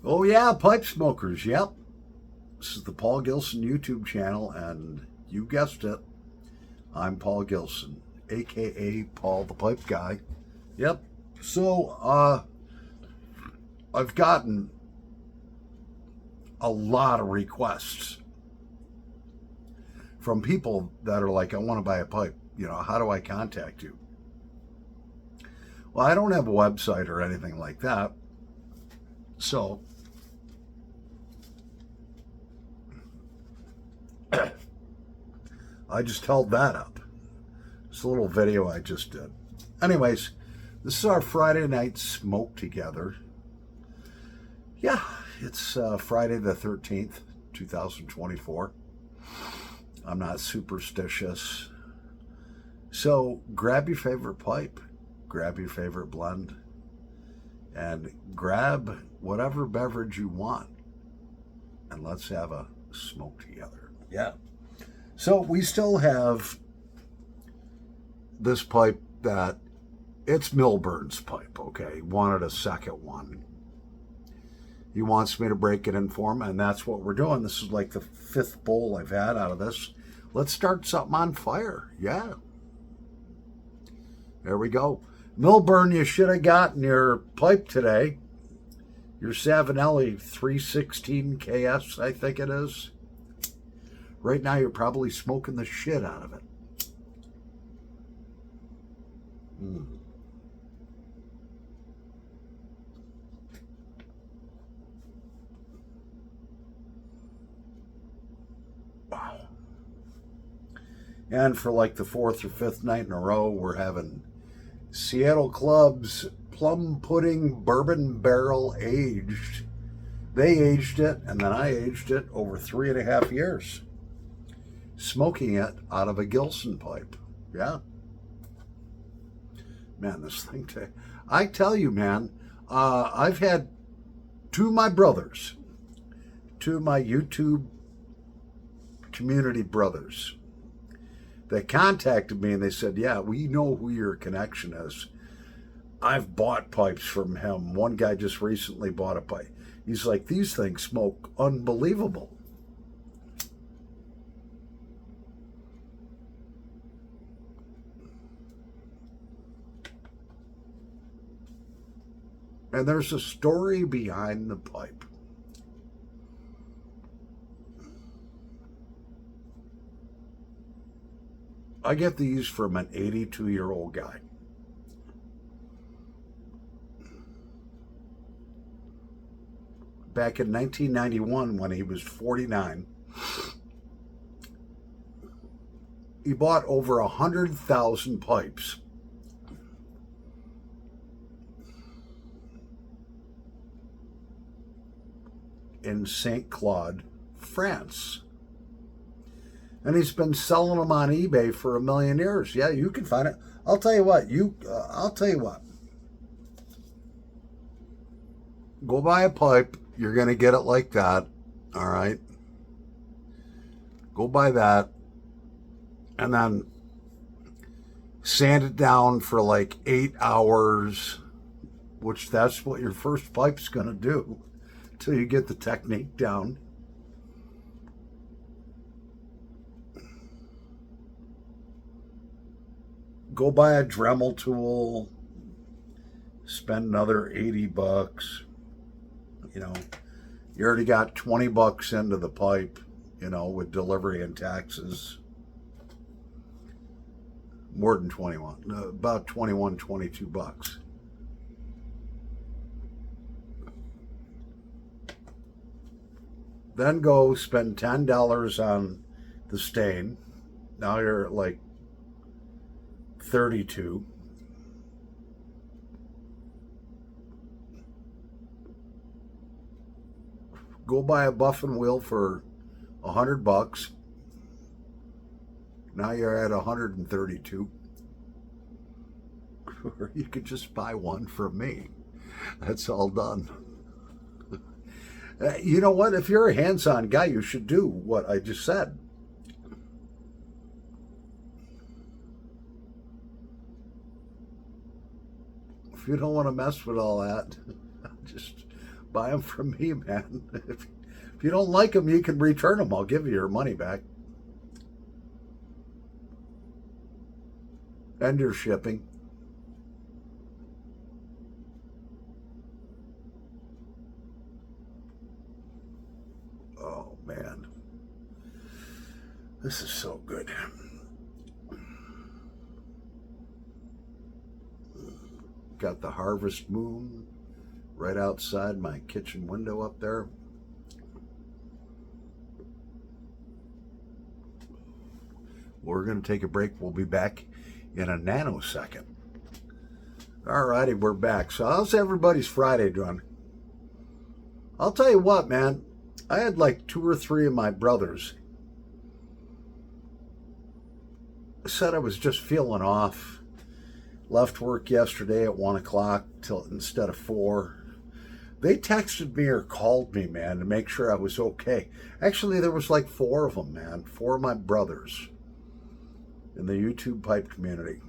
Oh yeah, pipe smokers. Yep. This is the Paul Gilson YouTube channel, and you guessed it, I'm Paul Gilson, aka Paul the Pipe Guy. Yep. So I've gotten a lot of requests from people that are like, I want to buy a pipe. You know, how do I contact you? Well, I don't have a website or anything like that. So I just held that up. It's a little video I just did. Anyways, this is our Friday night smoke together. Yeah, it's Friday the 13th, 2024. I'm not superstitious. So grab your favorite pipe, grab your favorite blend, and grab whatever beverage you want, and let's have a smoke together. Yeah. So we still have this pipe that it's Milburn's pipe, okay? He wanted a second one. He wants me to break it in for him, and that's what we're doing. This is like the fifth bowl I've had out of this. Let's start something on fire. Yeah. There we go. Milburn, you should have gotten your pipe today. Your Savinelli 316 KS, I think it is. Right now, you're probably smoking the shit out of it. Wow. And for like the fourth or fifth night in a row, we're having Seattle Club's Plum Pudding Bourbon Barrel Aged. They aged it, and then I aged it over 3.5 years. Smoking it out of a Gilson pipe. Yeah. Man, this thing, I tell you, man, I've had two of my brothers, two of my YouTube community brothers, they contacted me and they said, yeah, we know who your connection is. I've bought pipes from him. One guy just recently bought a pipe. He's like, these things smoke unbelievable. And there's a story behind the pipe. I get these from an 82-year-old guy. Back in 1991, when he was 49, he bought over 100,000 pipes. In St. Claude, France. And he's been selling them on eBay for 1,000,000 years. Yeah, you can find it. I'll tell you what. Go buy a pipe. You're going to get it like that. All right. Go buy that. And then sand it down for like 8 hours, which that's what your first pipe's going to do till you get the technique down. Go buy a Dremel tool, spend another $80. You know, you already got $20 into the pipe, you know, with delivery and taxes. More than 21, about 21, $22. Then go spend $10 on the stain. Now you're at like 32. Go buy a buffing wheel for $100. Now you're at 132. Or you could just buy one from me. That's all done. You know what? If you're a hands-on guy, you should do what I just said. If you don't want to mess with all that, just Buy them from me, man. If you don't like them, you can return them. I'll give you your money back. And your shipping. Oh, man. This is so good. Got the harvest moon right outside my kitchen window up there. We're going to take a break. We'll be back in a nanosecond. Alrighty, we're back. So how's everybody's Friday doing? I'll tell you what, man. I had like 2 or 3 of my brothers said I was just feeling off. Left work yesterday at 1 o'clock till instead of 4. They texted me or called me, man, to make sure I was okay. Actually, there was like 4 of them, man. 4 of my brothers in the YouTube pipe community.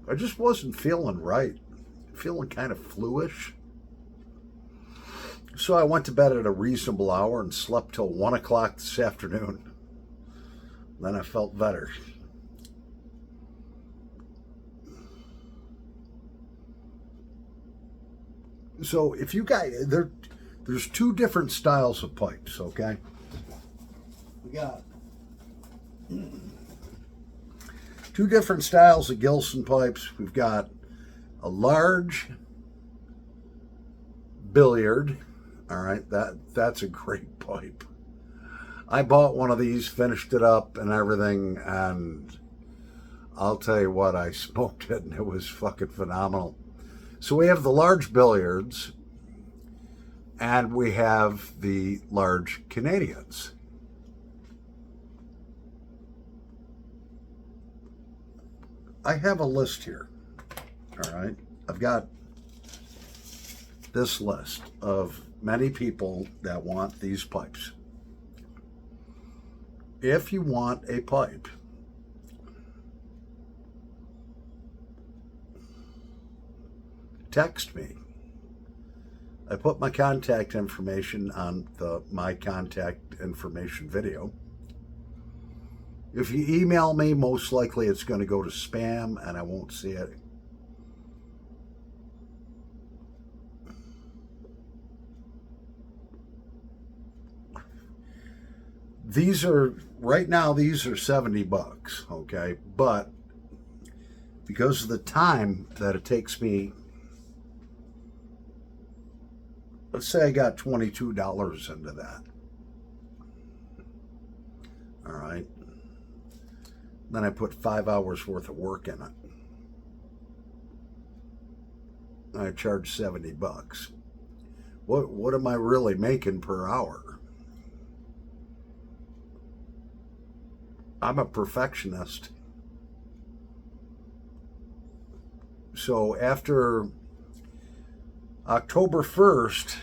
I just wasn't feeling right. Feeling kind of fluish. So I went to bed at a reasonable hour and slept till 1 o'clock this afternoon. Then I felt better. So if you guys, there's 2 different styles of pipes, okay? We got 2 different styles of Gilson pipes. We've got a large billiard. All right, that's a great pipe. I bought one of these, finished it up and everything, and I'll tell you what, I smoked it and it was fucking phenomenal. So we have the large billiards and we have the large Canadians. I have a list here. All right, I've got this list of many people that want these pipes. If you want a pipe, text me. I put my contact information on my contact information video. If you email me, most likely it's going to go to spam and I won't see it. These are, right now, these are $70, okay? But because of the time that it takes me, let's say I got $22 into that. All right. Then I put 5 hours worth of work in it. I charge $70. What am I really making per hour? I'm a perfectionist. So after October 1st,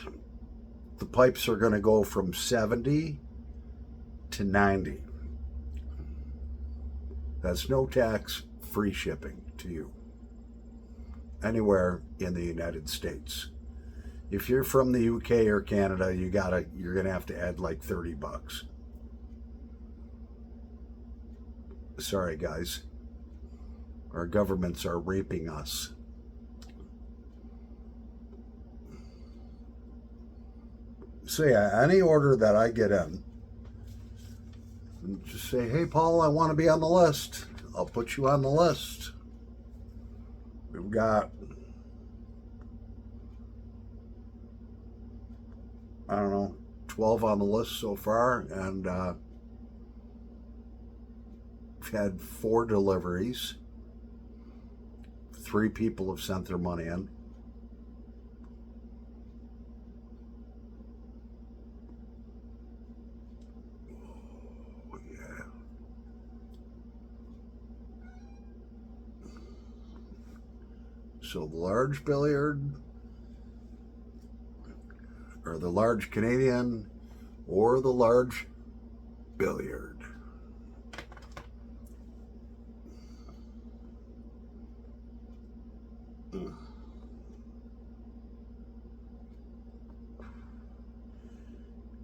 the pipes are going to go from 70 to 90. That's no tax, free shipping to you. Anywhere in the United States. If you're from the UK or Canada, you're going to have to add like $30. Sorry, guys. Our governments are raping us. So yeah, any order that I get in, just say, hey, Paul, I want to be on the list. I'll put you on the list. We've got, I don't know, 12 on the list so far, and we've had 4 deliveries. 3 people have sent their money in. Oh, yeah. So the large billiard, or the large Canadian, or the large billiard.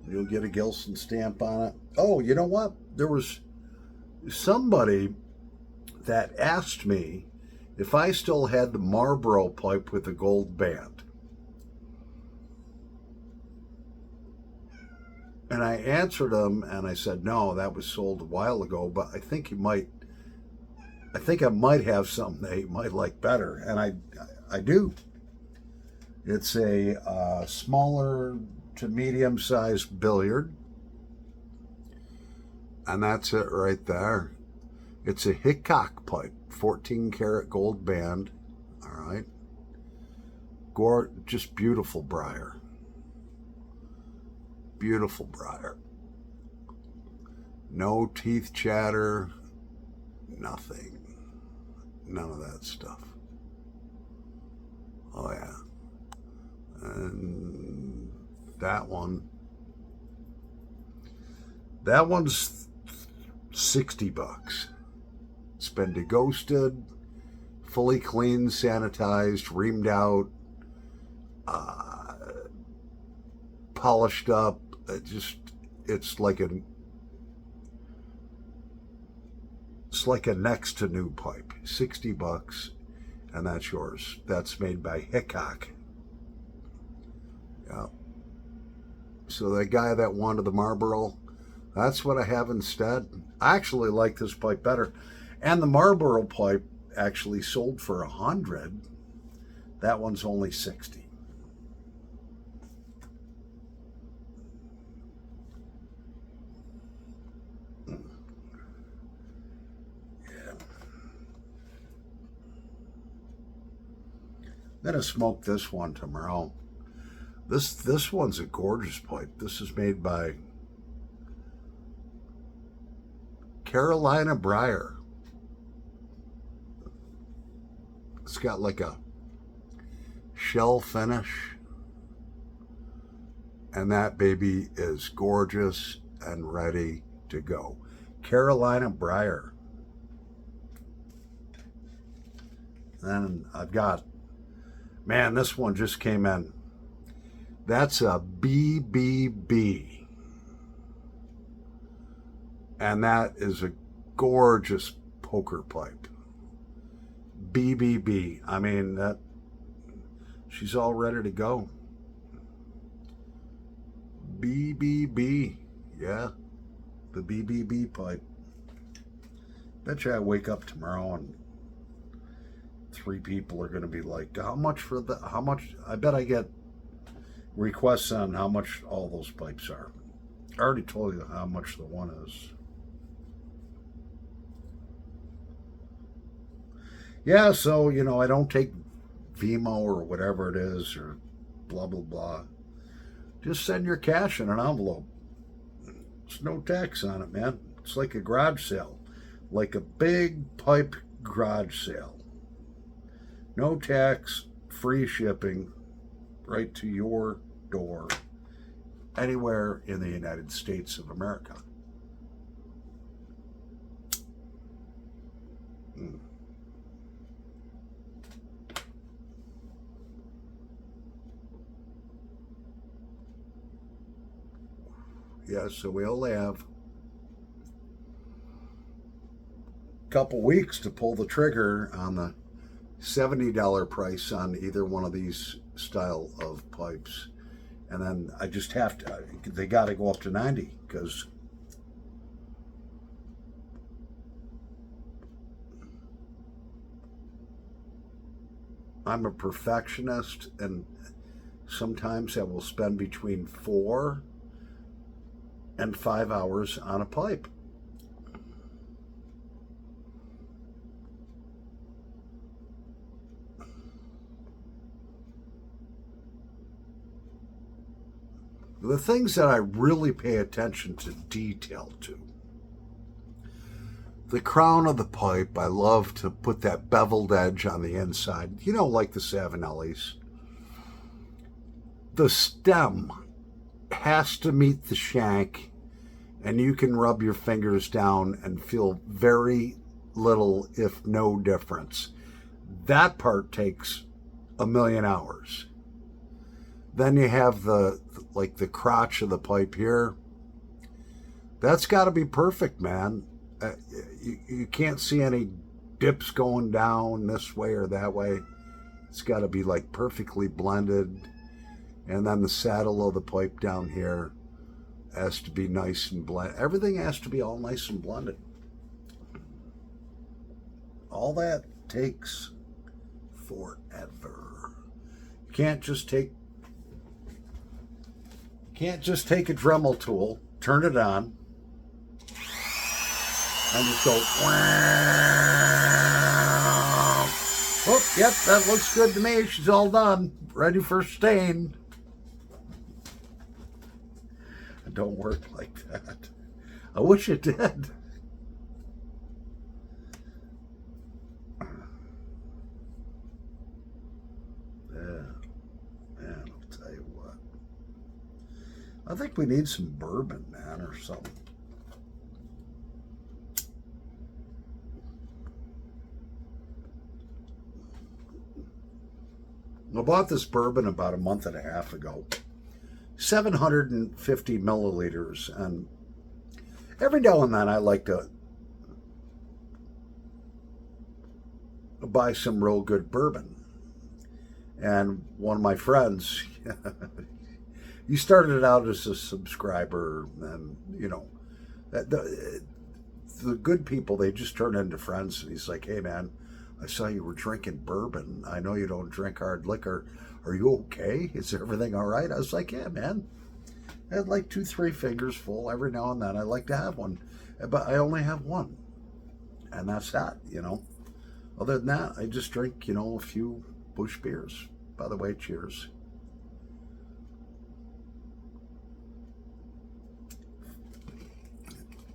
You'll get a Gilson stamp on it. Oh, you know what? There was somebody that asked me if I still had the Marlboro pipe with the gold band. And I answered him and I said, no, that was sold a while ago, but I think I might have something that you might like better. And I do. It's a smaller to medium-sized billiard. And that's it right there. It's a Hickok pipe, 14 karat gold band. All right. Just beautiful briar. Beautiful briar. No teeth chatter. Nothing. None of that stuff. Oh yeah. And that one's $60. It's been deghosted, fully cleaned, sanitized, reamed out, polished up. It's like a next to new pipe. $60, and that's yours. That's made by Hickok. Yeah. So that guy that wanted the Marlboro, that's what I have instead. I actually like this pipe better. And the Marlboro pipe actually sold for $100. That one's only $60. I'm gonna smoke this one tomorrow. This one's a gorgeous pipe. This is made by Carolina Briar. It's got like a shell finish, and that baby is gorgeous and ready to go. Carolina Briar. And I've got, man, this one just came in. That's a BBB. And that is a gorgeous poker pipe. BBB. I mean, she's all ready to go. BBB. Yeah. The BBB pipe. Bet you I wake up tomorrow and 3 people are going to be like, how much for the, how much? I bet I get requests on how much all those pipes are. I already told you how much the one is. Yeah, so, I don't take Vimo or whatever it is or blah, blah, blah. Just send your cash in an envelope. There's no tax on it, man. It's like a garage sale. Like a big pipe garage sale. No tax, free shipping, right to your door, anywhere in the United States of America. Yeah, so we only have a couple weeks to pull the trigger on the $70 price on either one of these style of pipes. And then I just have to, they got to go up to 90 because I'm a perfectionist, and sometimes I will spend between 4 and 5 hours on a pipe. The things that I really pay attention to detail to. The crown of the pipe, I love to put that beveled edge on the inside, like the Savinellis. The stem has to meet the shank, and you can rub your fingers down and feel very little, if no difference. That part takes a million hours. Then you have the crotch of the pipe here. That's got to be perfect, man. You can't see any dips going down this way or that way. It's got to be like perfectly blended. And then the saddle of the pipe down here has to be nice and blended. Everything has to be all nice and blended. All that takes forever. You can't just take a Dremel tool, turn it on, and just go, oh, yep, that looks good to me. She's all done. Ready for stain. It don't work like that. I wish it did. Yeah, man, I'll tell you what. I think we need some bourbon, man, or something. I bought this bourbon about a month and a half ago. 750 milliliters. And every now and then I like to buy some real good bourbon. And one of my friends, he started out as a subscriber, and, you know, the good people, they just turn into friends. And he's like, hey, man, I saw you were drinking bourbon. I know you don't drink hard liquor. Are you okay? Is everything all right? I was like, yeah, man. I had like 2-3 fingers full every now and then. I like to have one, but I only have one. And that's that, you know. Other than that, I just drink, you know, a few Busch beers. By the way, cheers.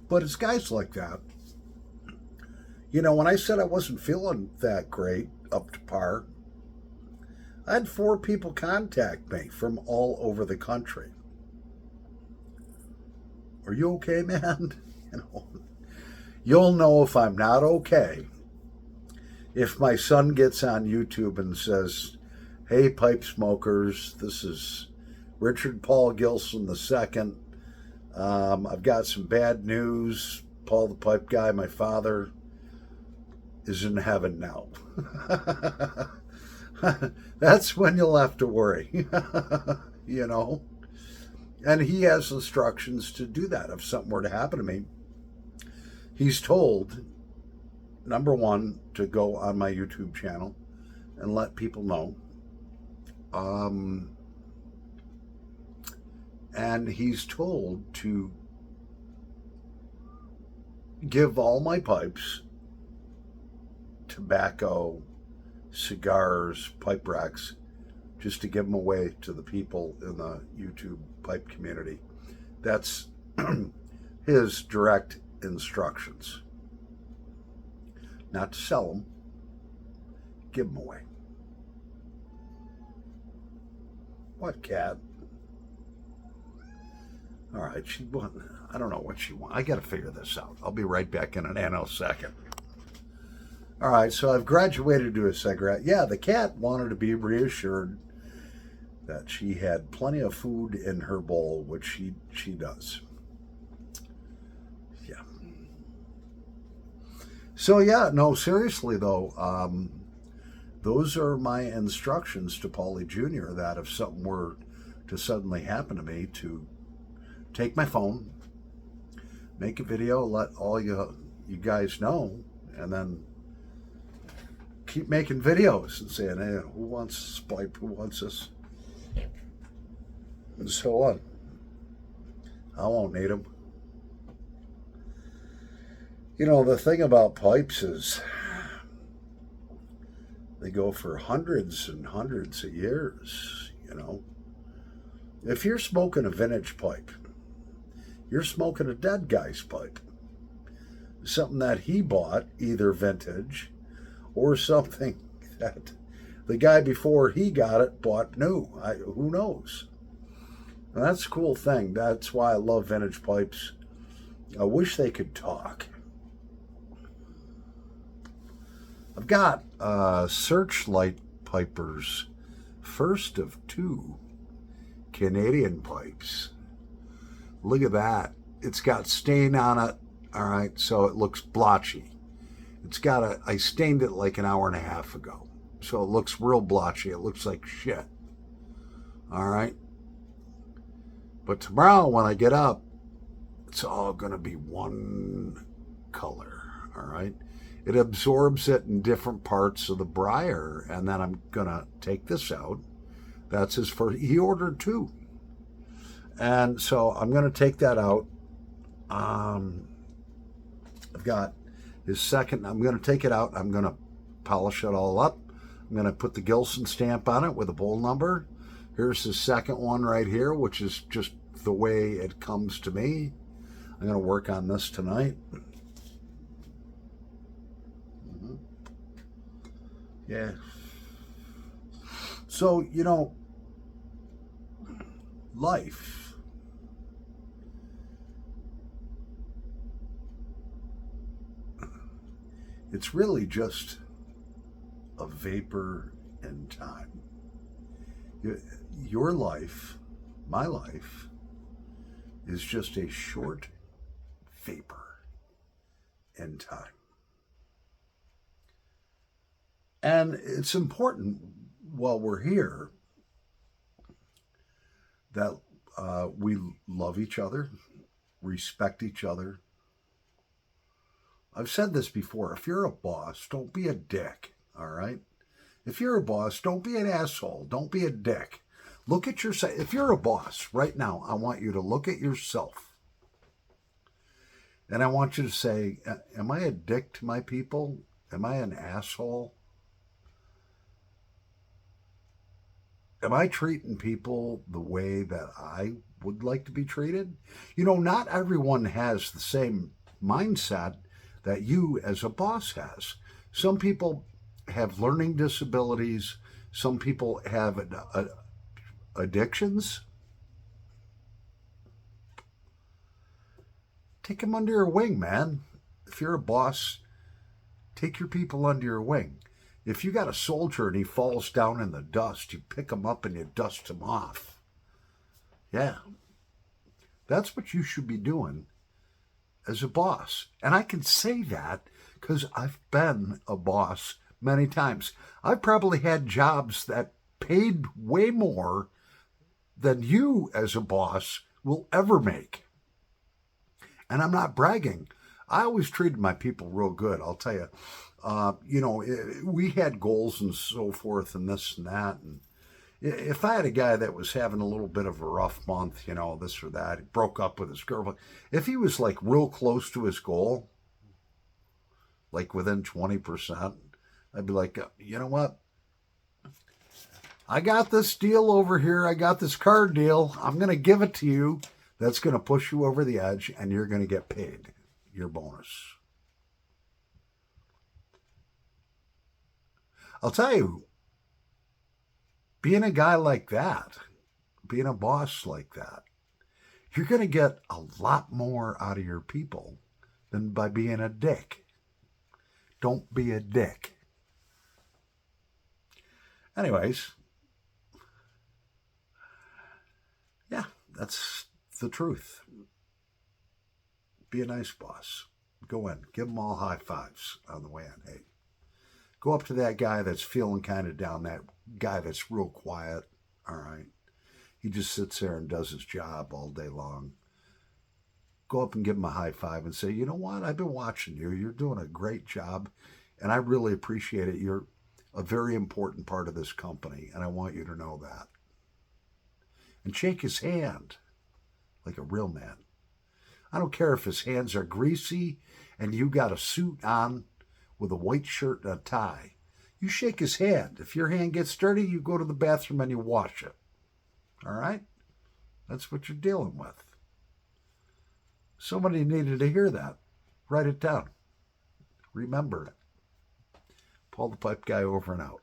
But it's guys like that. You know, when I said I wasn't feeling that great, up to par, I had 4 people contact me from all over the country. Are you okay, man? You know, you'll know if I'm not okay if my son gets on YouTube and says, hey, pipe smokers, this is Richard Paul Gilson II. I've got some bad news. Paul the Pipe Guy, my father, is in heaven now. That's when you'll have to worry, you know. And he has instructions to do that if something were to happen to me. He's told, number one, to go on my YouTube channel and let people know. And he's told to give all my pipes, tobacco, cigars, pipe racks, just to give them away to the people in the YouTube pipe community. That's his direct instructions. Not to sell them, give them away. What, cat? All right, she wants, I don't know what she wants. I got to figure this out. I'll be right back in a nanosecond. All right, so I've graduated to a cigarette. Yeah, the cat wanted to be reassured that she had plenty of food in her bowl, which she does. Yeah. So yeah, no, seriously though, those are my instructions to Paulie Jr. that if something were to suddenly happen to me, to take my phone, make a video, let all you guys know, and then keep making videos and saying, hey, who wants this pipe? Who wants this? And so on. I won't need them. You know, the thing about pipes is they go for hundreds and hundreds of years, you know. If you're smoking a vintage pipe, you're smoking a dead guy's pipe. Something that he bought, either vintage or something that the guy before he got it bought new. Who knows? And that's a cool thing. That's why I love vintage pipes. I wish they could talk. I've got Searchlight Pipers First of two Canadian pipes. Look at that. It's got stain on it. All right, so it looks blotchy. I stained it like an hour and a half ago. So it looks real blotchy. It looks like shit. All right. But tomorrow when I get up, it's all going to be one color. All right. It absorbs it in different parts of the briar. And then I'm going to take this out. That's his first. He ordered two. And so I'm going to take that out. I've got his second. I'm going to take it out. I'm going to polish it all up. I'm going to put the Gilson stamp on it with a bowl number. Here's the second one right here, which is just the way it comes to me. I'm going to work on this tonight. Yeah. So, life. It's really just a vapor in time. Your life, my life, is just a short vapor in time. And it's important while we're here that we love each other, respect each other. I've said this before. If you're a boss, don't be a dick, all right? If you're a boss, don't be an asshole. Don't be a dick. Look at yourself. If you're a boss right now, I want you to look at yourself. And I want you to say, am I a dick to my people? Am I an asshole? Am I treating people the way that I would like to be treated? Not everyone has the same mindset that you as a boss has. Some people have learning disabilities. Some people have addictions. Take them under your wing, man. If you're a boss, take your people under your wing. If you got a soldier and he falls down in the dust, you pick him up and you dust him off. Yeah. That's what you should be doing as a boss. And I can say that because I've been a boss many times. I've probably had jobs that paid way more than you as a boss will ever make. And I'm not bragging. I always treated my people real good, I'll tell you. We had goals and so forth and this and that. And if I had a guy that was having a little bit of a rough month, this or that, he broke up with his girlfriend, if he was like real close to his goal, like within 20%, I'd be like, you know what? I got this deal over here. I got this car deal. I'm going to give it to you. That's going to push you over the edge and you're going to get paid your bonus. I'll tell you, being a guy like that, being a boss like that, you're going to get a lot more out of your people than by being a dick. Don't be a dick. Anyways, yeah, that's the truth. Be a nice boss. Go in, give them all high fives on the way in. Hey, go up to that guy that's feeling kind of down, that guy that's real quiet, all right? He just sits there and does his job all day long. Go up and give him a high five and say, you know what? I've been watching you. You're doing a great job, and I really appreciate it. You're a very important part of this company, and I want you to know that. And shake his hand like a real man. I don't care if his hands are greasy and you got a suit on with a white shirt and a tie. You shake his hand. If your hand gets dirty, you go to the bathroom and you wash it. All right? That's what you're dealing with. Somebody needed to hear that. Write it down. Remember it. Paul the Pipe Guy over and out.